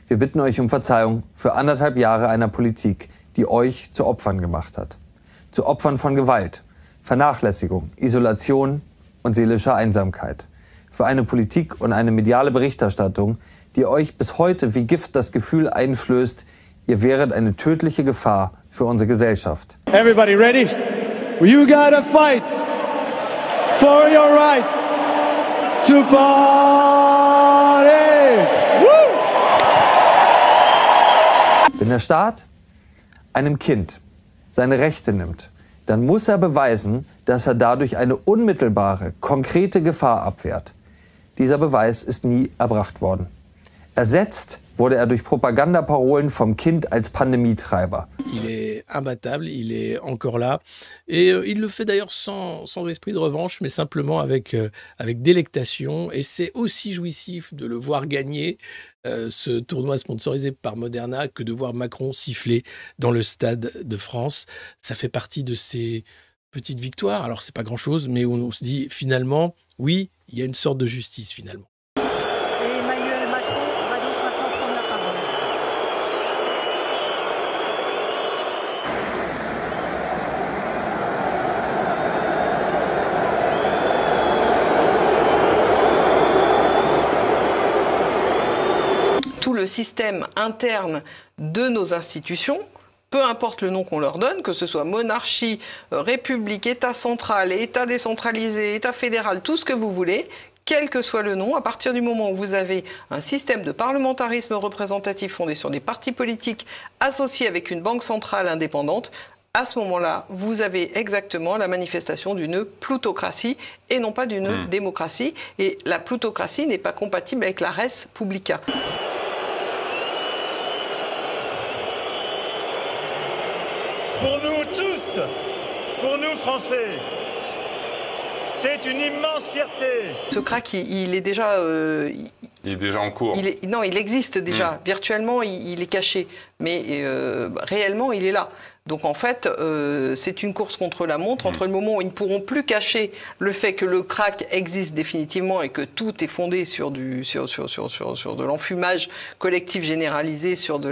Wir bitten euch um Verzeihung für 1,5 Jahre einer Politik, die euch zu Opfern gemacht hat. Zu Opfern von Gewalt, Vernachlässigung, Isolation und seelischer Einsamkeit. Für eine Politik und eine mediale Berichterstattung, die euch bis heute wie Gift das Gefühl einflößt, ihr wäret eine tödliche Gefahr für unsere Gesellschaft. Everybody ready? You gotta fight for your right to party. Woo! Wenn der Staat einem Kind seine Rechte nimmt, dann muss er beweisen, dass er dadurch eine unmittelbare, konkrete Gefahr abwehrt. Dieser Beweis ist nie erbracht worden. Ersetzt wurde er durch Propagandaparolen vom Kind als Pandemietreiber. Il est imbattable, il est encore là. Et il le fait d'ailleurs sans esprit de revanche, mais simplement avec délectation. Et c'est aussi jouissif de le voir gagner ce tournoi sponsorisé par Moderna que de voir Macron siffler dans le Stade de France. Ça fait partie de ces petites victoires. Alors, c'est pas grand-chose, mais on se dit finalement, oui, il y a une sorte de justice finalement. Et Emmanuel Macron va donc maintenant prendre la parole. Tout le système interne de nos institutions, peu importe le nom qu'on leur donne, que ce soit monarchie, république, État central, État décentralisé, État fédéral, tout ce que vous voulez, quel que soit le nom, à partir du moment où vous avez un système de parlementarisme représentatif fondé sur des partis politiques associés avec une banque centrale indépendante, à ce moment-là, vous avez exactement la manifestation d'une plutocratie et non pas d'une démocratie. Et la plutocratie n'est pas compatible avec la res publica. Pour nous tous, pour nous Français, c'est une immense fierté. Ce crack, il est déjà... il est déjà en cours. Non, il existe déjà. Virtuellement, il est caché. Mais réellement, il est là. Donc en fait, c'est une course contre la montre. Entre le moment où ils ne pourront plus cacher le fait que le crack existe définitivement et que tout est fondé sur de l'enfumage collectif généralisé, sur de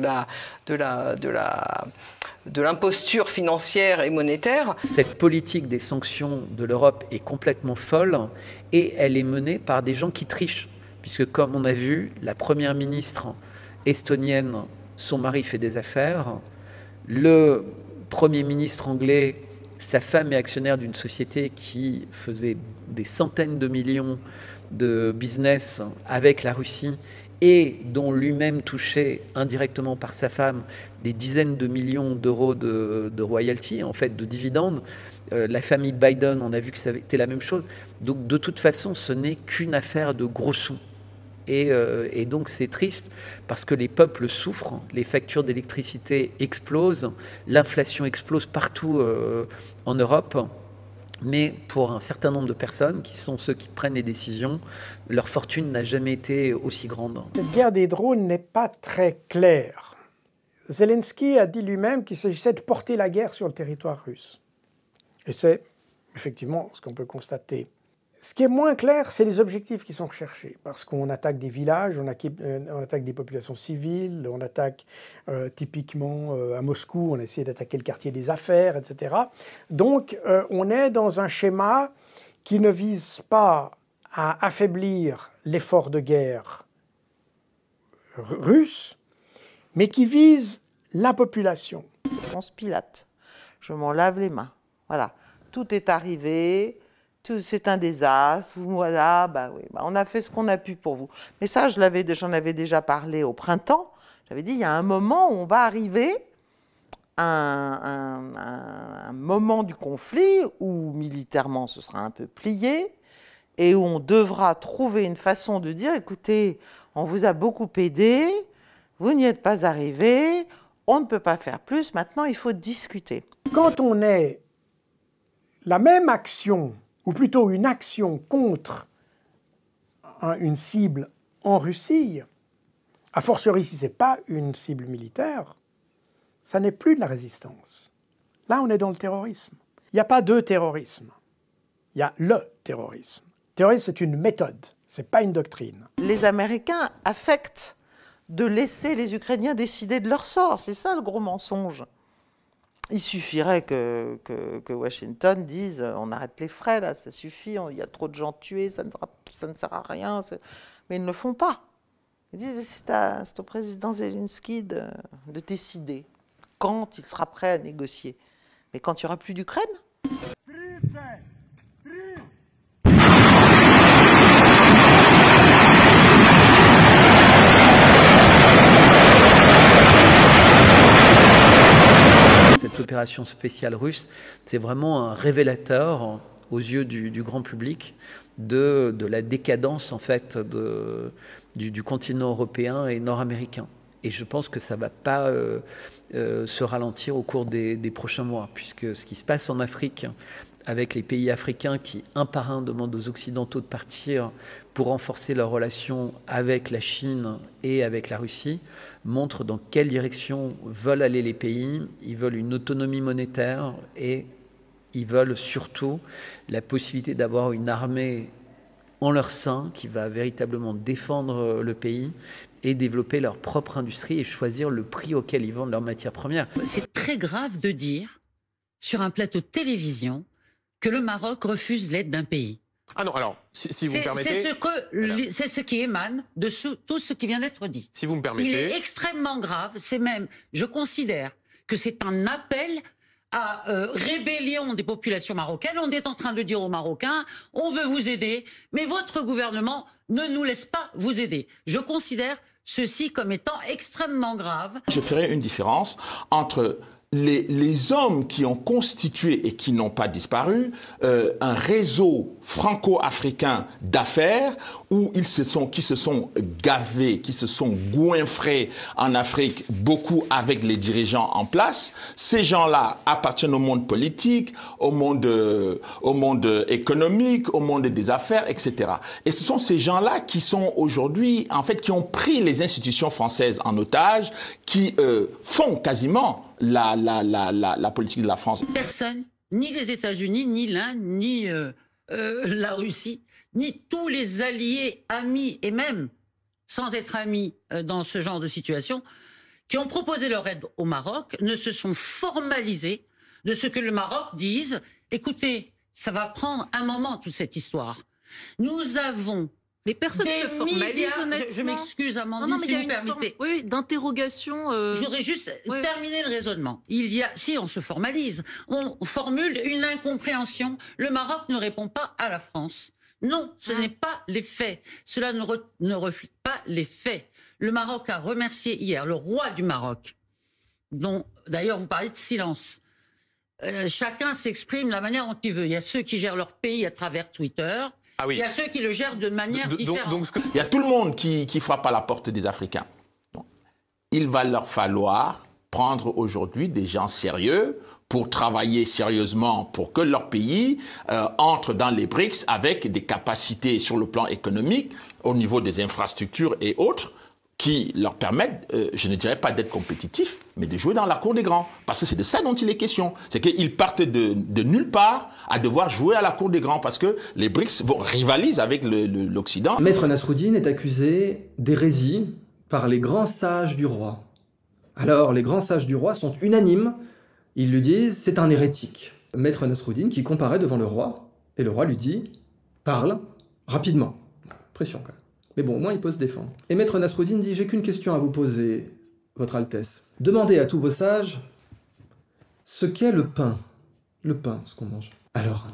l'imposture financière et monétaire. Cette politique des sanctions de l'Europe est complètement folle et elle est menée par des gens qui trichent. Puisque comme on a vu, la première ministre estonienne, son mari fait des affaires. Le Premier ministre anglais, sa femme est actionnaire d'une société qui faisait des centaines de millions de business avec la Russie et dont lui-même touchait indirectement par sa femme des dizaines de millions d'euros de royalties, en fait de dividendes. La famille Biden, on a vu que ça avait été la même chose. Donc de toute façon, ce n'est qu'une affaire de gros sous. Et donc c'est triste parce que les peuples souffrent, les factures d'électricité explosent, l'inflation explose partout en Europe. Mais pour un certain nombre de personnes, qui sont ceux qui prennent les décisions, leur fortune n'a jamais été aussi grande. Cette guerre des drones n'est pas très claire. Zelensky a dit lui-même qu'il s'agissait de porter la guerre sur le territoire russe. Et c'est effectivement ce qu'on peut constater. Ce qui est moins clair, c'est les objectifs qui sont recherchés. Parce qu'on attaque des villages, on attaque des populations civiles, on attaque typiquement à Moscou, on a essayé d'attaquer le quartier des affaires, etc. Donc on est dans un schéma qui ne vise pas à affaiblir l'effort de guerre russe, mais qui vise la population. Ponce Pilate, je m'en lave les mains. Voilà, tout est arrivé. C'est un désastre, voilà, on a fait ce qu'on a pu pour vous. Mais ça, j'en avais déjà parlé au printemps. J'avais dit, il y a un moment où on va arriver à un moment du conflit où militairement ce sera un peu plié et où on devra trouver une façon de dire, écoutez, on vous a beaucoup aidé, vous n'y êtes pas arrivé, on ne peut pas faire plus, maintenant il faut discuter. Quand on est la même action, ou plutôt une action contre une cible en Russie, a fortiori si ce n'est pas une cible militaire, ça n'est plus de la résistance. Là, on est dans le terrorisme. Il n'y a pas deux terrorismes. Il y a le terrorisme. Le terrorisme, c'est une méthode, ce n'est pas une doctrine. Les Américains affectent de laisser les Ukrainiens décider de leur sort. C'est ça le gros mensonge. Il suffirait que Washington dise on arrête les frais, là, ça suffit, il y a trop de gens tués, ça ne sert à rien. Mais ils ne le font pas. Ils disent c'est au président Zelensky de décider quand il sera prêt à négocier. Mais quand il n'y aura plus d'Ukraine. Cette opération spéciale russe, c'est vraiment un révélateur aux yeux du grand public de la décadence en fait du continent européen et nord-américain. Et je pense que ça ne va pas se ralentir au cours des prochains mois, puisque ce qui se passe en Afrique, avec les pays africains qui, un par un, demandent aux Occidentaux de partir pour renforcer leurs relations avec la Chine et avec la Russie, montre dans quelle direction veulent aller les pays. Ils veulent une autonomie monétaire et ils veulent surtout la possibilité d'avoir une armée en leur sein qui va véritablement défendre le pays et développer leur propre industrie et choisir le prix auquel ils vendent leurs matières premières. C'est très grave de dire sur un plateau de télévision que le Maroc refuse l'aide d'un pays. Ah non, alors, si vous me permettez... C'est ce qui émane de tout ce qui vient d'être dit. Si vous me permettez... Il est extrêmement grave, c'est même, je considère que c'est un appel à rébellion des populations marocaines. On est en train de dire aux Marocains, on veut vous aider, mais votre gouvernement ne nous laisse pas vous aider. Je considère ceci comme étant extrêmement grave. Je ferai une différence entre les hommes qui ont constitué et qui n'ont pas disparu un réseau franco-africain d'affaires où qui se sont gavés, qui se sont goinfrés en Afrique, beaucoup avec les dirigeants en place. Ces gens-là appartiennent au monde politique, au monde économique, au monde des affaires, etc. Et ce sont ces gens-là qui sont aujourd'hui, en fait, qui ont pris les institutions françaises en otage, qui font quasiment la politique de la France. Personne, ni les États-Unis, ni l'Inde, ni la Russie, ni tous les alliés, amis et même sans être amis dans ce genre de situation, qui ont proposé leur aide au Maroc, ne se sont formalisés de ce que le Maroc dise « Écoutez, ça va prendre un moment toute cette histoire. Nous avons... » Mais personne ne se formalise, honnêtement. Je m'excuse, Amandine, si vous permettez. Oui, d'interrogation. Je voudrais juste terminer le raisonnement. Si on se formalise, on formule une incompréhension. Le Maroc ne répond pas à la France. Non, ce n'est pas les faits. Cela ne reflète pas les faits. Le Maroc a remercié hier le roi du Maroc, dont d'ailleurs vous parlez de silence. Chacun s'exprime de la manière dont il veut. Il y a ceux qui gèrent leur pays à travers Twitter. Ah oui. Il y a ceux qui le gèrent de manière différente. Il y a tout le monde qui frappe à la porte des Africains. Donc, il va leur falloir prendre aujourd'hui des gens sérieux pour travailler sérieusement pour que leur pays entre dans les BRICS avec des capacités sur le plan économique, au niveau des infrastructures et autres, qui leur permettent, je ne dirais pas d'être compétitifs, mais de jouer dans la cour des grands. Parce que c'est de ça dont il est question. C'est qu'ils partent de nulle part à devoir jouer à la cour des grands, parce que les BRICS rivalisent avec l'Occident. Maître Nasruddin est accusé d'hérésie par les grands sages du roi. Alors, les grands sages du roi sont unanimes. Ils lui disent, c'est un hérétique. Maître Nasruddin qui comparaît devant le roi, et le roi lui dit, parle rapidement. Pression quand même. Mais bon, au moins il peut se défendre. Et Maître Nasruddin dit, j'ai qu'une question à vous poser, Votre Altesse. Demandez à tous vos sages ce qu'est le pain. Le pain, ce qu'on mange. Alors,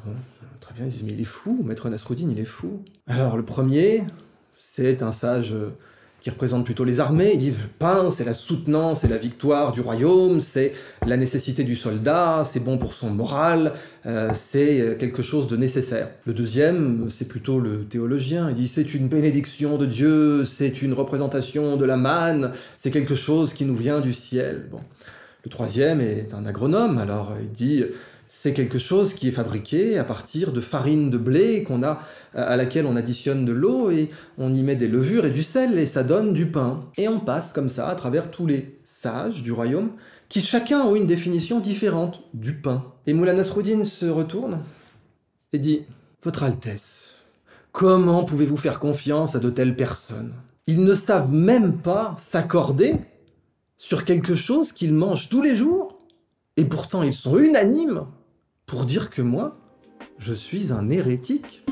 très bien, ils disent, mais il est fou, Maître Nasruddin, il est fou. Alors, le premier, c'est un sage qui représente plutôt les armées. Il dit, le pain, c'est la soutenance, c'est la victoire du royaume, c'est la nécessité du soldat, c'est bon pour son moral, c'est quelque chose de nécessaire. Le deuxième, c'est plutôt le théologien. Il dit, c'est une bénédiction de Dieu, c'est une représentation de la manne, c'est quelque chose qui nous vient du ciel. Bon. Le troisième est un agronome, alors il dit, c'est quelque chose qui est fabriqué à partir de farine de blé à laquelle on additionne de l'eau et on y met des levures et du sel et ça donne du pain. Et on passe comme ça à travers tous les sages du royaume qui chacun ont une définition différente du pain. Et Moulay Nasruddin se retourne et dit « Votre Altesse, comment pouvez-vous faire confiance à de telles personnes ? Ils ne savent même pas s'accorder sur quelque chose qu'ils mangent tous les jours. Et pourtant, ils sont unanimes pour dire que moi, je suis un hérétique.